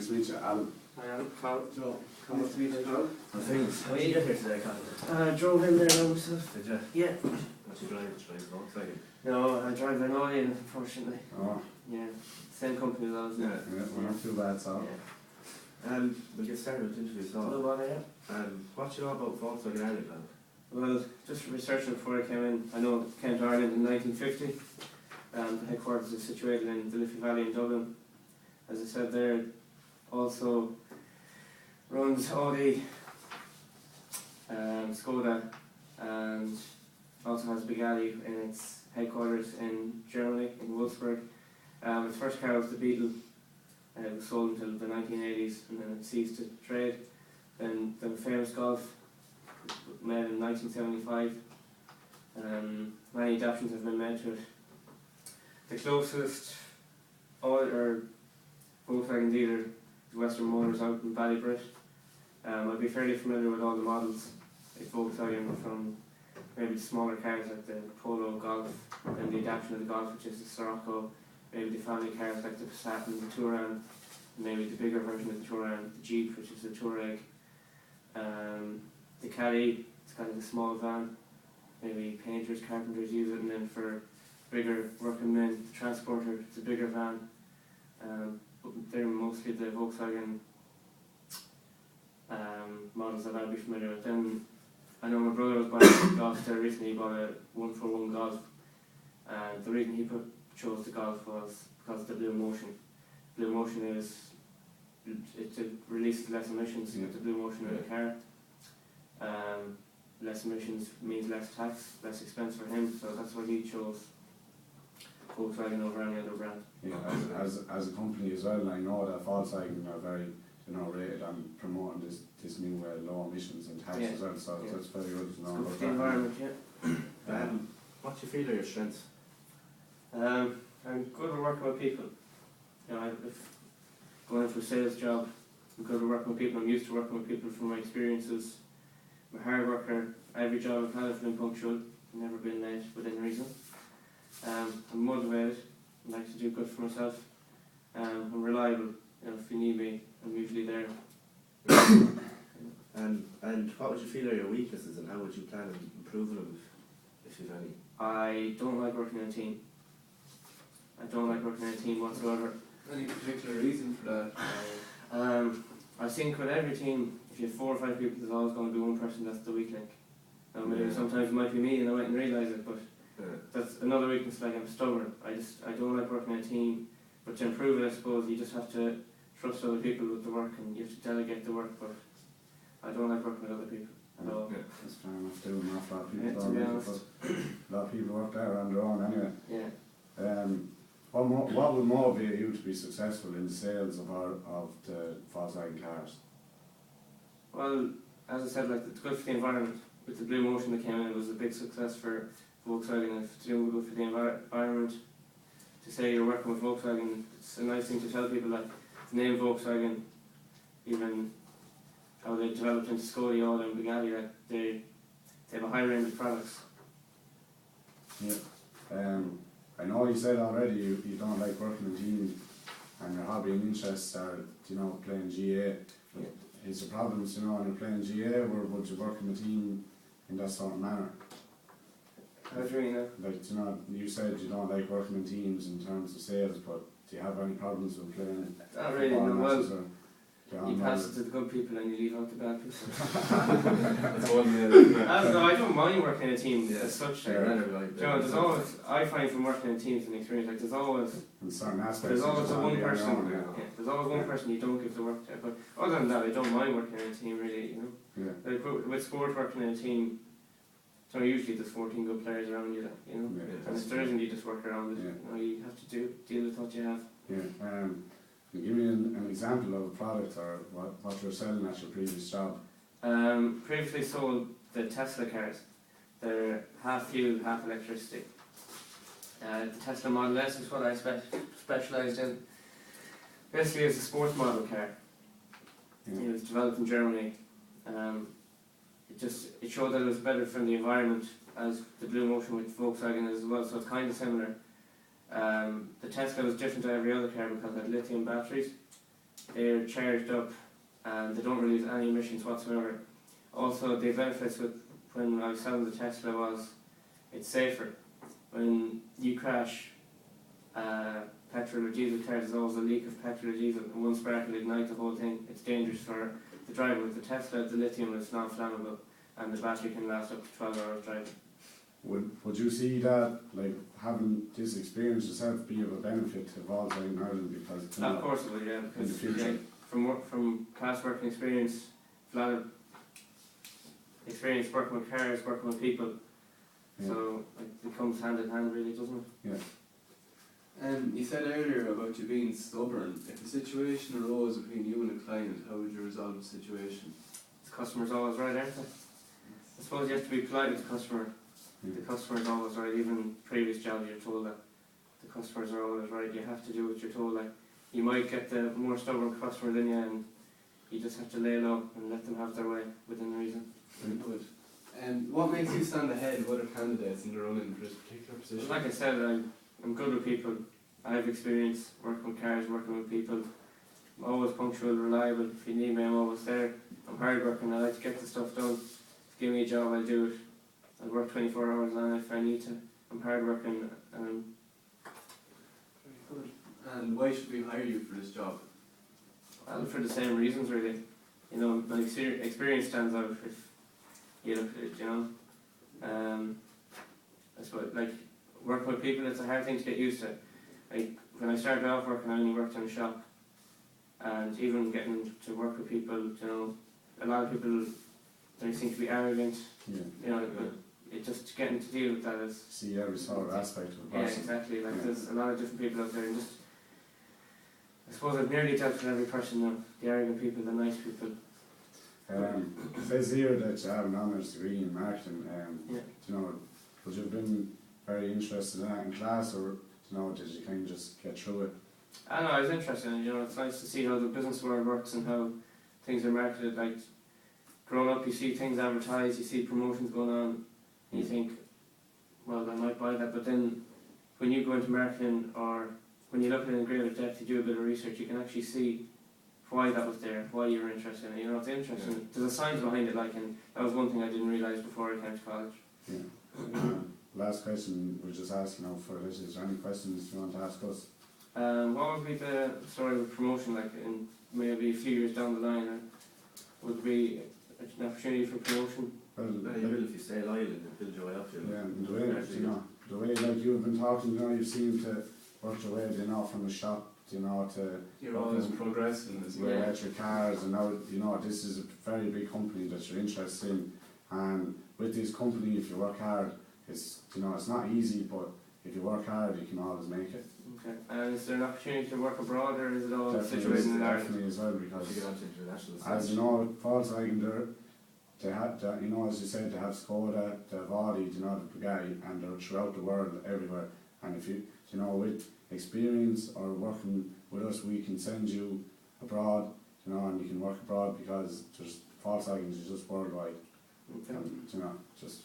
Nice to meet you, Alan. Hi Alan, Carl. Joe. Nice to meet you, Carl. Thanks. How did you get here today, Cathal? Drove in there now myself. Did you? Yeah. What you drive? Did you drive Volkswagen? No, I drive an Audi, unfortunately. Oh, Yeah. Same company as I was in. Yeah. we're not too bad, so. Yeah. We'll get started with the interview. No So, bother, yeah. what you know about Volkswagen Ireland, Cathal? Well, just researching before I came in, I know it came to Ireland in 1950. The headquarters is situated in the Liffey Valley in Dublin. As I said there, also runs Audi, Skoda, and also has Bugatti in its headquarters in Germany, in Wolfsburg. Its first car was the Beetle. It was sold until the 1980s and then it ceased to trade. Then the famous Golf, made in 1975. Many adaptations have been made to it. The closest Volkswagen dealer is Western Motors out in Ballybrit. I'd be fairly familiar with all the models like Volkswagen, from maybe the smaller cars like the Polo, Golf, then the adaptation of the Golf, which is the Scirocco, maybe the family cars like the Passat and the Touran, maybe the bigger version of the Touran, the Jeep, which is the Touareg. The Caddy, it's kind of a small van, maybe painters, carpenters use it, and then for bigger working men, the Transporter, it's a bigger van. But they're mostly the Volkswagen models that I'd be familiar with. Then I know my brother was buying a Golf there recently. He bought a 141 Golf, and the reason he chose the Golf was because of the Blue Motion. Blue Motion is it releases less emissions with the Blue Motion in the car. Less emissions means less tax, less expense for him, so that's why he chose Volkswagen over any other brand. Yeah, as a company as well, I know that Volkswagen are very, rated on promoting this new low emissions and tax as well, so that's very good to know. Good for the environment, yeah. What do you feel are your strengths? I'm good at working with people. If going into a sales job, I'm good at working with people. I'm used to working with people from my experiences. I'm a hard worker. Every job I've had, I've been punctual, never been late within reason. I'm motivated. I like to do good for myself. I'm reliable. If you need me, I'm usually there. And what would you feel are your weaknesses, and how would you plan on improving them if you've any? I don't like working in a team. I don't like working in a team whatsoever. Any particular reason for that? I think with every team, if you have 4 or 5 people, there's always going to be one person that's the weak link. Now, maybe sometimes it might be me and I mightn't realise it, but that's another weakness. Like, I'm stubborn. I don't like working in a team. But to improve it, I suppose you just have to trust other people with the work, and you have to delegate the work. But I don't like working with other people at all. Yeah, that's fair enough. Doing an awful lot of people. To be honest. A lot of people work there on their own anyway. Yeah. What would motivate you to be successful in the sales of the Volkswagen cars? Well, as I said, it's good for the environment. With the Blue Motion that came in, it was a big success for Volkswagen. If it's doing good for the environment, to say you're working with Volkswagen, it's a nice thing to tell people. Like, the name Volkswagen, even how they developed into Skoda, Audi and Bugatti, they have a high range of products. Yeah. I know you said already you don't like working in teams, and your hobby and interests are, playing GA. Yeah. Is the problems, when you're playing GA, or would you work in a team in that sort of manner? How do you mean that? Like, you said you don't like working in teams in terms of sales, but do you have any problems with playing? Not really, no. Matches, Well, you pass it to the good people and you leave out the bad people. That's one way. I don't mind working in a team as such. There's always, I find from working in teams and experience, there's always in certain aspects. there's always one person. Yeah. There's always one person you don't give the work to. But other than that, I don't mind working in a team really. Yeah. Like with sport, working in a team, so usually there's 14 good players around you. Yeah, and if there isn't, you just work around it. Yeah. You have to deal with what you have. Yeah. Can you give me an example of a product or what you're selling at your previous job? Previously sold the Tesla cars. They're half fuel, half electricity. The Tesla Model S is what I specialised in. Basically, it's a sports model car. Yeah. It was developed in Germany. It showed that it was better for the environment, as the Blue Motion with Volkswagen is as well. So it's kind of similar. The Tesla was different to every other car because it had lithium batteries. they're charged up and they don't release any emissions whatsoever. Also, the benefits with when I was selling the Tesla was it's safer. When you crash, petrol or diesel car, there's always a leak of petrol or diesel, and one spark will ignite the whole thing. It's dangerous for the driver. With the Tesla, the lithium is non-flammable, and the battery can last up to 12 hours driving. Would you see that, like, having this experience yourself be of a benefit to Volkswagen Ireland, because Of course it will, yeah, because in the future. yeah, from past working experience, a lot of experience working with cars, working with people, Yeah. so it comes hand in hand really, doesn't it? Yeah. You said earlier about you being stubborn. If a situation arose between you and a client, how would you resolve the situation? The customer's always right, aren't they? I suppose you have to be polite with the customer. The customer's always right, even previous jobs you're told that the customers are always right. You have to do what you're told. Like, you might get the more stubborn customer than you, and you just have to lay low and let them have their way within reason. Very good. And what makes you stand ahead of other candidates in the running for this particular position? Like I said, I'm good with people. I have experience working with cars, working with people. I'm always punctual, reliable. If you need me, I'm always there. I'm hard working. I like to get the stuff done. Give me a job, I'll do it. I'll work 24 hours on it if I need to. I'm hard working. Very good. And why should we hire you for this job? Well, for the same reasons, really. You know, my experience stands out if you look at it, you know. I suppose, like, working with people, it's a hard thing to get used to. Like, when I started off working, I only worked in a shop. And even getting to work with people, you know, a lot of people, they seem to be arrogant. Yeah. You know, it just getting to deal with that is... See every sort of aspect of the Yeah, person. exactly. Like, Yeah. there's a lot of different people out there, and just... I suppose I've nearly dealt with every person now. The arrogant people, the nice people. It says here that you have an honours degree in marketing. Yeah. Do you know, would you have been very interested in that in class, or do you know, did you kind of just get through it? I know, I was interested in it, you know, it's nice to see how the business world works and how things are marketed. Like, growing up, you see things advertised, you see promotions going on, and you think, well, I might buy that, but then when you go into marketing, or when you look at it in greater depth, you do a bit of research, you can actually see why that was there, why you were interested in it. You know, it's interesting. Yeah. There's a science behind it, like, and that was one thing I didn't realise before I came to college. Yeah. Last question, we'll just ask now for this. Is there any questions you want to ask us? What would be the story of promotion, like, in maybe a few years down the line? Would be an opportunity for promotion? Well, You will if you stay loyal and build your way up. yeah, and the way, you know, the way like you've been talking, you know, you seem to work your way, you know, from the shop, you know, to You're always progressing as well. electric cars, and now, you know, this is a very big company that you're interested in, and with this company, if you work hard, it's, you know, it's not easy, but if you work hard, you can always make it. Okay. And is there an opportunity to work abroad, or is it all Definitely, situated in Ireland? definitely as well, To because get onto international as stage. you know, Volkswagen, they have, you know, as you said, they have Skoda, they have Audi, you know, the Bugatti, and they're throughout the world, everywhere. And if you know, with experience or working with us, we can send you abroad, you know, and you can work abroad, because there's Volkswagen is just worldwide. Okay. And, you know, just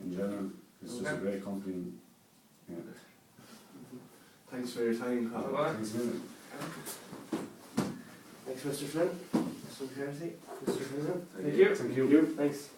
in general, it's just a Okay. great company. Yeah. Thanks for your time, Cathal. Bye-bye. Thanks a million. Thanks, Mr. Flynn. Some courtesy, Mr. Flynn. Thank you. Thank you. Thanks.